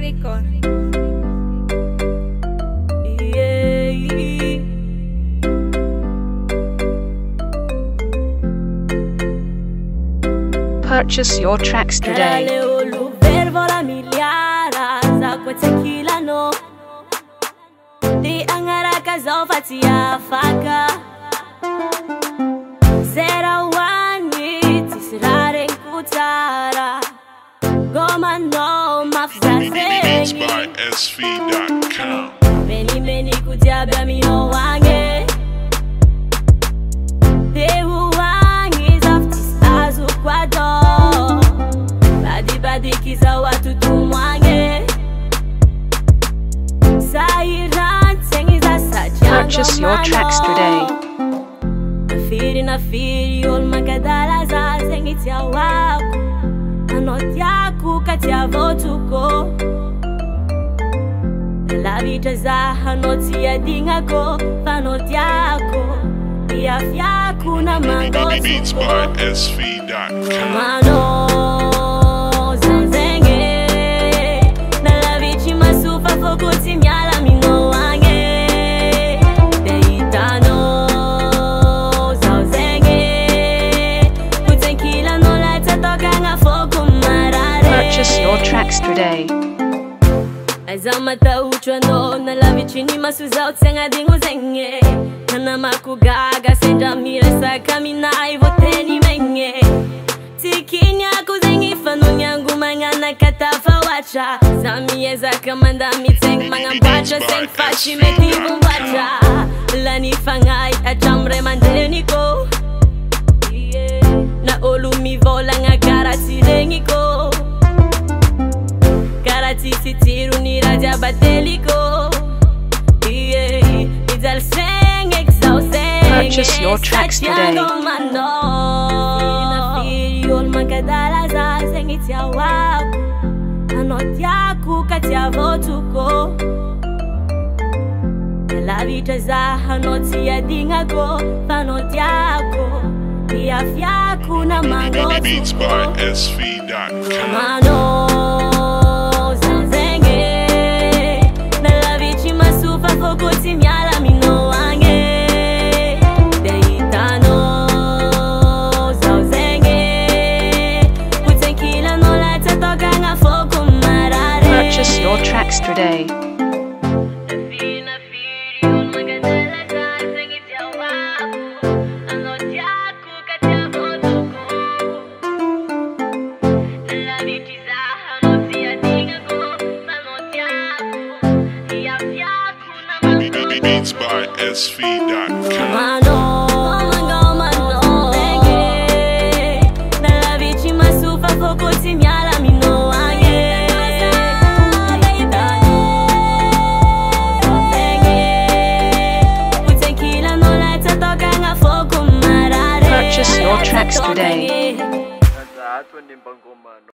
Record. Purchase your tracks today. Beats by SV.com. Many kutiabia mi no wange. Te wange zaftis azu kwado. Badi kiza watu tumwange. Sairan sengi za sajango. Purchase your tracks today. Nafiri yol magadala za sengi tia waku. Anot yaku katia votuko. La vita za hanoti ya dingako, fanoti yako, ya fiaku na mango Beats by SV.com. Mano zanzenge, na la vici masufa fokuti miala mino wange. Deitano zanzenge, kutenkila no la tatoka nga foku marare. Purchase your tracks today. Azamata uchwano na la vichini masuza utsenga dingu zenge. Kana makugaga senja mire sa kamina ivoteni menge. Tikinya kuzengi fano nyangu mangana katafa wacha. Zamiye za kamanda miteng mangambacha seng fashi meti bumbacha. Lani fangai ajamre mandeniko. Na olumi vola nga karati rengiko. Sitiru ni raja bateliko. Purchase your tracks today. La vita za hanoti ya dingago, fanoti yako, ya fiaku na mango. Beats by SV.com. Fokuti miala mino wange. Deitano zauzenge, kutenkila no la tatoka nga foku marare. Purchase your tracks today. Beats by SV.com. Purchase your tracks today.